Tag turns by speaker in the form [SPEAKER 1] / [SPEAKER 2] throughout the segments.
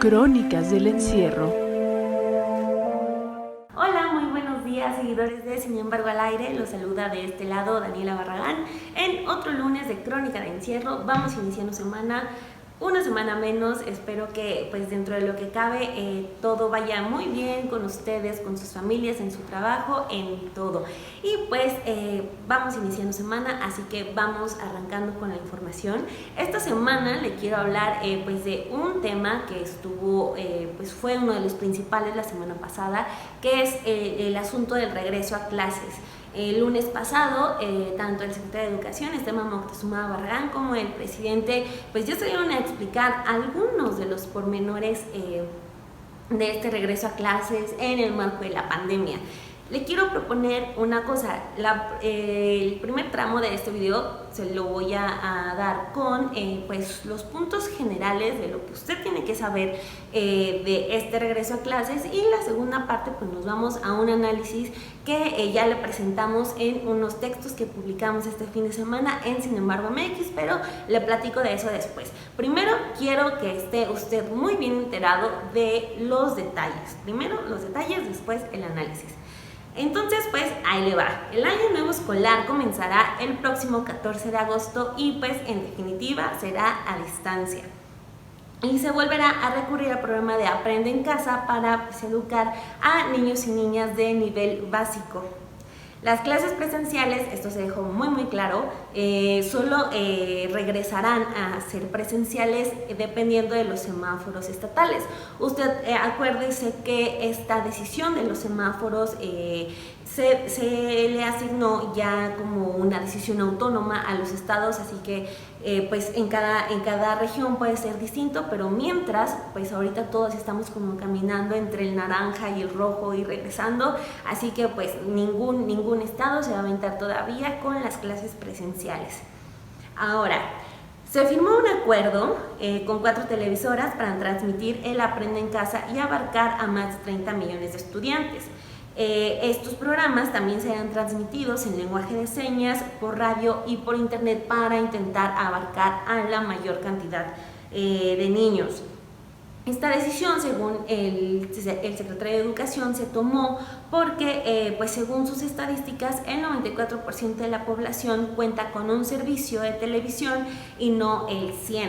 [SPEAKER 1] Crónicas del encierro.
[SPEAKER 2] Hola, muy buenos días, seguidores de Sin embargo al aire. Los saluda de este lado Daniela Barragán en otro lunes de Crónica de Encierro. Vamos iniciando una semana menos. Espero que pues dentro de lo que cabe todo vaya muy bien con ustedes, con sus familias, en su trabajo, en todo. Y pues vamos iniciando semana, así que vamos arrancando con la información. Esta semana le quiero hablar pues de un tema que estuvo, pues fue uno de los principales la semana pasada, que es el asunto del regreso a clases. El lunes pasado, tanto el secretario de Educación, Esteban Moctezuma Barragán, como el presidente, pues ya salieron a explicar algunos de los pormenores de este regreso a clases en el marco de la pandemia. Le quiero proponer una cosa. El primer tramo de este video se lo voy a dar con pues los puntos generales de lo que usted tiene que saber de este regreso a clases, y la segunda parte pues nos vamos a un análisis que ya le presentamos en unos textos que publicamos este fin de semana en Sin embargo MX, pero le platico de eso después. Primero quiero que esté usted muy bien enterado de los detalles. Primero los detalles, después el análisis. Entonces pues ahí le va. El año nuevo escolar comenzará el próximo 14 de agosto y pues en definitiva será a distancia. Y se volverá a recurrir al programa de Aprende en Casa para pues, educar a niños y niñas de nivel básico. Las clases presenciales, esto se dejó muy claro, solo regresarán a ser presenciales dependiendo de los semáforos estatales. Usted acuérdese que esta decisión de los semáforos se le asignó ya como una decisión autónoma a los estados, así que pues en cada región puede ser distinto, pero mientras pues ahorita todos estamos como caminando entre el naranja y el rojo y regresando, así que pues ningún estado se va a aventar todavía con las clases presenciales. Ahora, se firmó un acuerdo con 4 televisoras para transmitir el Aprende en Casa y abarcar a más de 30 millones de estudiantes. Estos programas también serán transmitidos en lenguaje de señas, por radio y por internet para intentar abarcar a la mayor cantidad de niños. Esta decisión, según el secretario de Educación, se tomó porque, pues según sus estadísticas, el 94% de la población cuenta con un servicio de televisión y no el 100%.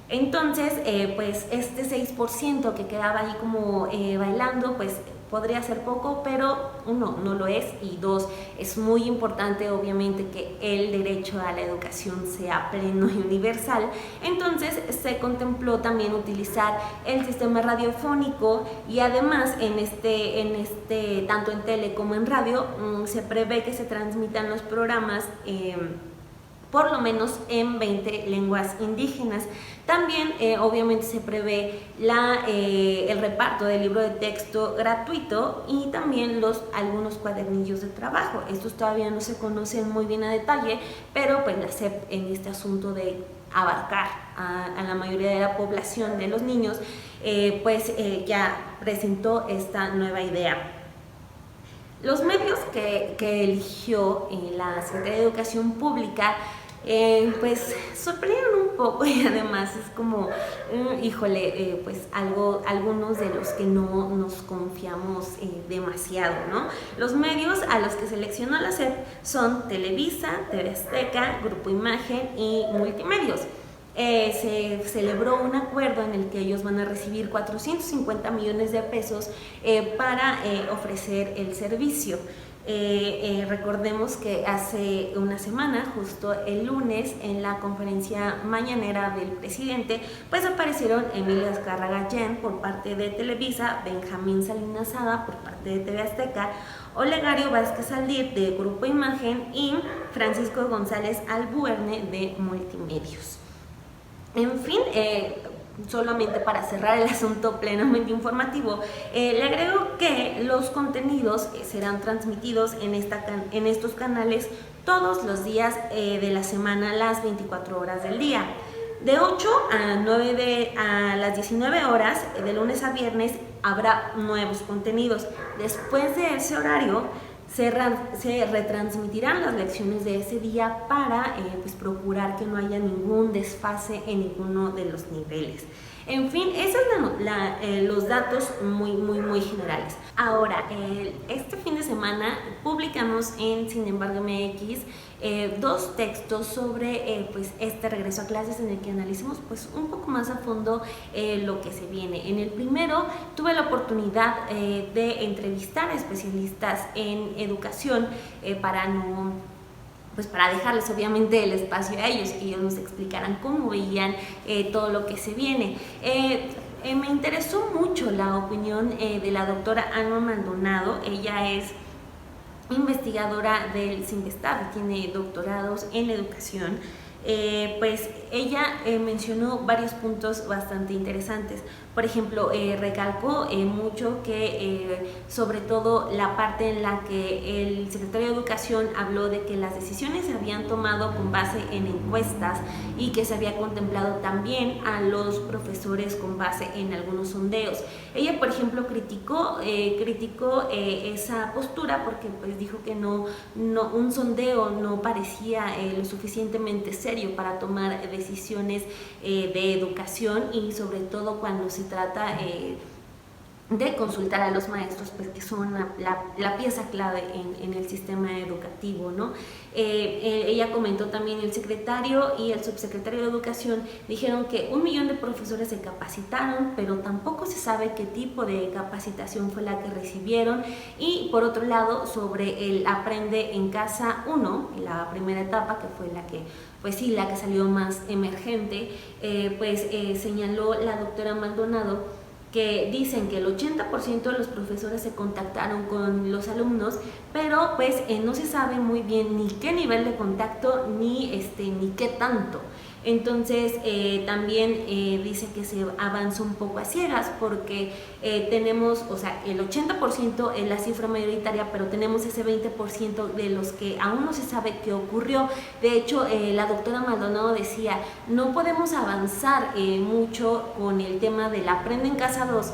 [SPEAKER 2] Entonces, pues este 6% que quedaba ahí como bailando, pues podría ser poco, pero uno, no lo es, y dos, es muy importante obviamente que el derecho a la educación sea pleno y universal. Entonces se contempló también utilizar el sistema radiofónico, y además en tanto en tele como en radio se prevé que se transmitan los programas por lo menos en 20 lenguas indígenas. También obviamente se prevé el reparto del libro de texto gratuito y también algunos cuadernillos de trabajo. Estos todavía no se conocen muy bien a detalle, pero pues la SEP, en este asunto de abarcar a la mayoría de la población de los niños, ya presentó esta nueva idea. Los medios que eligió la Secretaría de Educación Pública pues sorprendieron un poco, y además es como, pues algunos de los que no nos confiamos demasiado, ¿no? Los medios a los que seleccionó la SEP son Televisa, TV Azteca, Grupo Imagen y Multimedios. Se celebró un acuerdo en el que ellos van a recibir 450 millones de pesos para ofrecer el servicio. Recordemos que hace una semana, justo el lunes, en la conferencia mañanera del presidente, pues aparecieron Emilio Azcárraga Yen por parte de Televisa, Benjamín Salinas Sada por parte de TV Azteca, Olegario Vázquez Aldir de Grupo Imagen y Francisco González Albuerne de Multimedios. En fin, solamente para cerrar el asunto plenamente informativo, le agrego que los contenidos serán transmitidos en estos canales todos los días de la semana, las 24 horas del día. De 8 a las 19 horas, de lunes a viernes, habrá nuevos contenidos. Después de ese horario, se retransmitirán las lecciones de ese día para pues procurar que no haya ningún desfase en ninguno de los niveles. En fin, esos son los datos muy generales. Ahora, este fin de semana publicamos en Sin embargo MX dos textos sobre pues este regreso a clases, en el que analicemos pues un poco más a fondo lo que se viene. En el primero tuve la oportunidad de entrevistar a especialistas en educación para dejarles obviamente el espacio a ellos, que ellos nos explicaran cómo veían todo lo que se viene. Me interesó mucho la opinión de la doctora Alma Maldonado. Ella es investigadora del CINVESTAB, tiene doctorados en educación. Pues ella mencionó varios puntos bastante interesantes. Por ejemplo, recalcó mucho que sobre todo la parte en la que el secretario de Educación habló de que las decisiones se habían tomado con base en encuestas y que se había contemplado también a los profesores con base en algunos sondeos. Ella, por ejemplo, criticó esa postura porque pues dijo que un sondeo no parecía lo suficientemente serio para tomar decisiones de educación, y sobre todo cuando se trata de consultar a los maestros, pues que son la pieza clave en el sistema educativo, ¿no? Ella comentó también: el secretario y el subsecretario de Educación dijeron que 1 millón de profesores se capacitaron, pero tampoco se sabe qué tipo de capacitación fue la que recibieron. Y por otro lado, sobre el Aprende en Casa 1, la primera etapa, que fue la que salió más emergente, señaló la doctora Maldonado que dicen que el 80% de los profesores se contactaron con los alumnos, pero pues no se sabe muy bien ni qué nivel de contacto ni qué tanto. Entonces también dice que se avanza un poco a ciegas, porque tenemos, o sea, el 80% es la cifra mayoritaria, pero tenemos ese 20% de los que aún no se sabe qué ocurrió. De hecho, la doctora Maldonado decía: no podemos avanzar mucho con el tema del Aprende en Casa 2,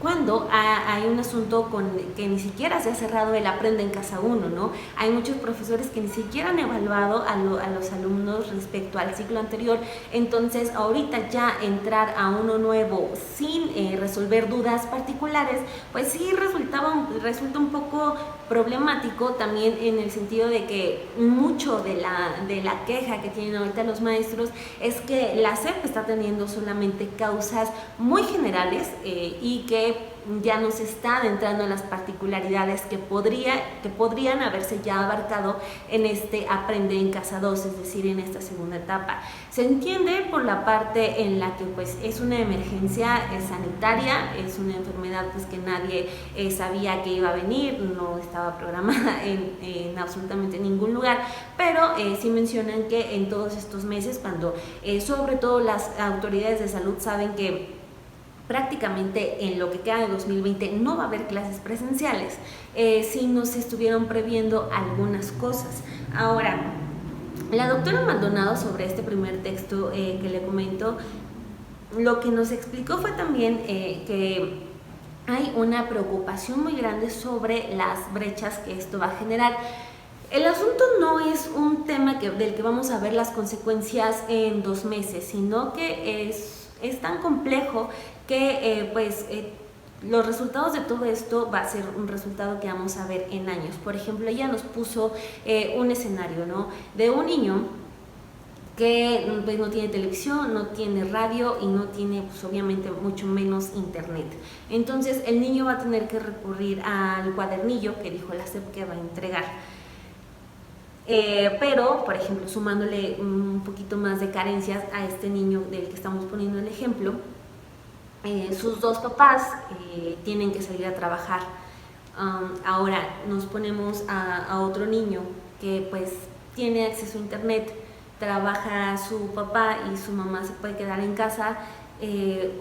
[SPEAKER 2] cuando hay un asunto que ni siquiera se ha cerrado el Aprende en Casa 1, ¿no? Hay muchos profesores que ni siquiera han evaluado a los alumnos respecto al ciclo anterior. Entonces, ahorita ya entrar a uno nuevo sin resolver dudas particulares, pues sí resulta un poco problemático, también en el sentido de que mucho de la queja que tienen ahorita los maestros es que la SEP está teniendo solamente causas muy generales y que ya no se está adentrando en las particularidades que podrían haberse ya abarcado en este Aprende en Casa 2, es decir, en esta segunda etapa. Se entiende por la parte en la que pues es una emergencia sanitaria, es una enfermedad pues que nadie sabía que iba a venir, no estaba programada en absolutamente ningún lugar, pero sí mencionan que en todos estos meses, cuando sobre todo las autoridades de salud saben que prácticamente en lo que queda de 2020 no va a haber clases presenciales, sí nos estuvieron previendo algunas cosas. Ahora, la doctora Maldonado, sobre este primer texto que le comento, lo que nos explicó fue también que hay una preocupación muy grande sobre las brechas que esto va a generar. El asunto no es un tema del que vamos a ver las consecuencias en 2 meses, sino que es tan complejo que los resultados de todo esto va a ser un resultado que vamos a ver en años. Por ejemplo, ella nos puso un escenario, ¿no?, de un niño que pues no tiene televisión, no tiene radio y no tiene pues obviamente mucho menos internet. Entonces el niño va a tener que recurrir al cuadernillo que dijo la SEP que va a entregar. Pero, por ejemplo, sumándole un poquito más de carencias a este niño del que estamos poniendo el ejemplo, sus 2 papás tienen que salir a trabajar. Ahora nos ponemos a otro niño que pues tiene acceso a internet, trabaja su papá y su mamá se puede quedar en casa.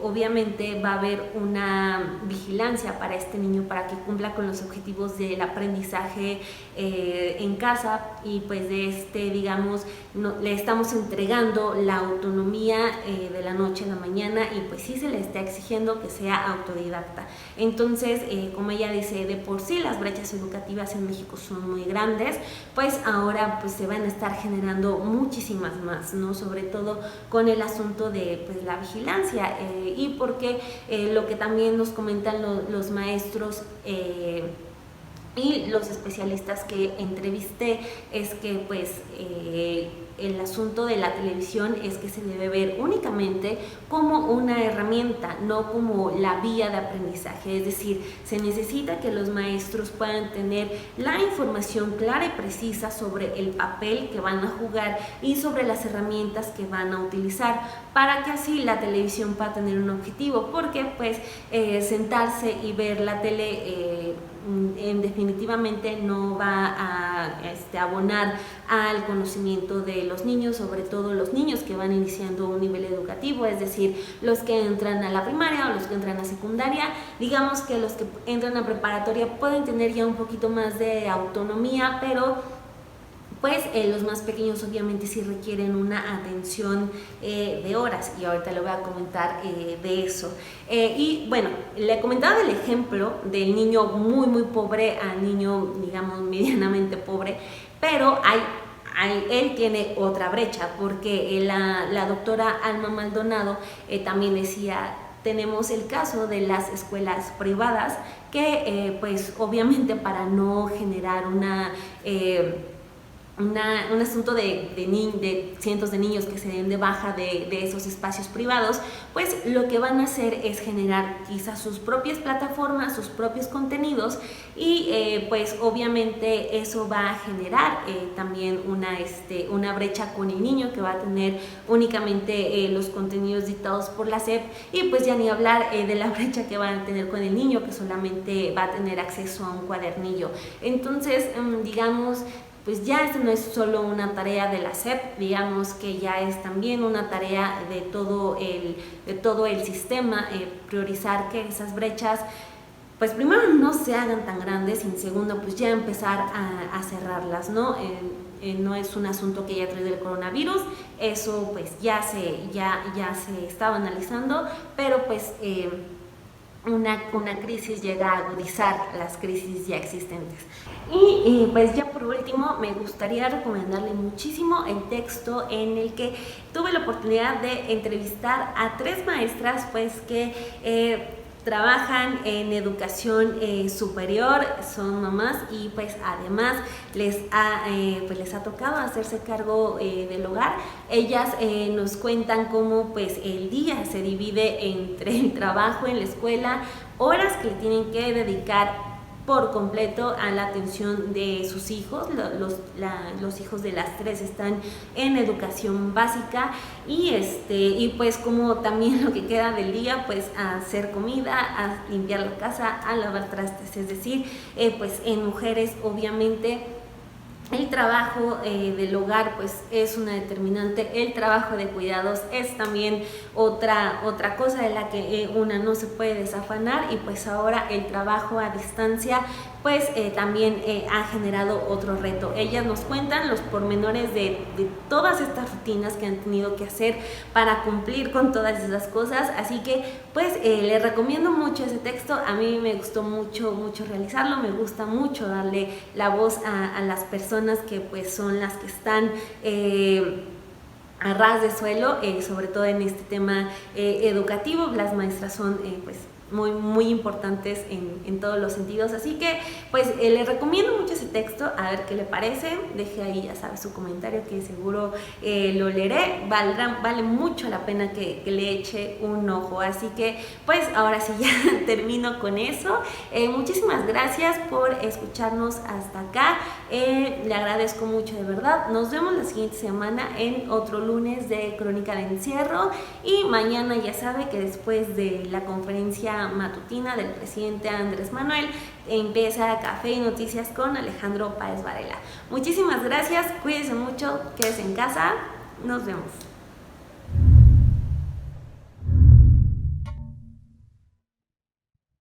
[SPEAKER 2] Obviamente va a haber una vigilancia para este niño para que cumpla con los objetivos del aprendizaje en casa, y pues digamos, le estamos entregando la autonomía de la noche a la mañana, y pues sí se le está exigiendo que sea autodidacta. Entonces, como ella dice, de por sí las brechas educativas en México son muy grandes, pues ahora pues se van a estar generando muchísimas más, ¿no? Sobre todo con el asunto de pues la vigilancia distancia y porque lo que también nos comentan los maestros y los especialistas que entrevisté es que pues el asunto de la televisión es que se debe ver únicamente como una herramienta, no como la vía de aprendizaje. Es decir, se necesita que los maestros puedan tener la información clara y precisa sobre el papel que van a jugar y sobre las herramientas que van a utilizar para que así la televisión pueda tener un objetivo, porque pues sentarse y ver la tele definitivamente no va a abonar al conocimiento de los niños, sobre todo los niños que van iniciando un nivel educativo, es decir, los que entran a la primaria o los que entran a secundaria. Digamos que los que entran a preparatoria pueden tener ya un poquito más de autonomía, pero pues los más pequeños obviamente sí requieren una atención de horas, y ahorita le voy a comentar de eso. Y bueno, le comentaba del ejemplo del niño muy pobre al niño, digamos, medianamente pobre, pero él tiene otra brecha, porque la doctora Alma Maldonado también decía: tenemos el caso de las escuelas privadas que pues obviamente para no generar un asunto de cientos de niños que se den de baja de esos espacios privados, pues lo que van a hacer es generar quizás sus propias plataformas, sus propios contenidos, y pues obviamente eso va a generar también una brecha con el niño, que va a tener únicamente los contenidos dictados por la SEP, y pues ya ni hablar de la brecha que van a tener con el niño, que solamente va a tener acceso a un cuadernillo. Entonces, digamos, pues ya esto no es solo una tarea de la SEP, digamos que ya es también una tarea de todo el sistema, priorizar que esas brechas, pues primero no se hagan tan grandes, y en segundo pues ya empezar a cerrarlas, ¿no? No es un asunto que ya trae del coronavirus, eso pues ya se estaba analizando, pero pues una crisis llega a agudizar las crisis ya existentes. Y pues ya por último me gustaría recomendarle muchísimo el texto en el que tuve la oportunidad de entrevistar a 3 maestras pues que trabajan en educación superior, son mamás, y pues además les ha tocado hacerse cargo del hogar. Ellas nos cuentan cómo pues el día se divide entre el trabajo en la escuela, horas que tienen que dedicar por completo a la atención de sus hijos. Los hijos de las 3 están en educación básica, y pues como también lo que queda del día, pues a hacer comida, a limpiar la casa, a lavar trastes. Es decir, pues en mujeres obviamente el trabajo del hogar pues es una determinante, el trabajo de cuidados es también otra cosa de la que una no se puede desafanar, y pues ahora el trabajo a distancia pues también ha generado otro reto. Ellas nos cuentan los pormenores de todas estas rutinas que han tenido que hacer para cumplir con todas esas cosas, así que pues les recomiendo mucho ese texto. A mí me gustó mucho realizarlo, me gusta mucho darle la voz a las personas que pues son las que están a ras de suelo, sobre todo en este tema educativo. Las maestras son pues muy importantes en todos los sentidos, así que pues les recomiendo mucho ese texto, a ver qué le parece. Deje ahí, ya sabes, su comentario, que seguro lo leeré. Vale mucho la pena que le eche un ojo. Así que pues ahora sí ya termino con eso. Muchísimas gracias por escucharnos hasta acá, le agradezco mucho, de verdad. Nos vemos la siguiente semana en otro lunes de Crónica de Encierro, y mañana ya sabe que después de la conferencia matutina del presidente Andrés Manuel empieza Café y Noticias con Alejandro Páez Varela. Muchísimas gracias, cuídense mucho, quédense en casa, nos vemos.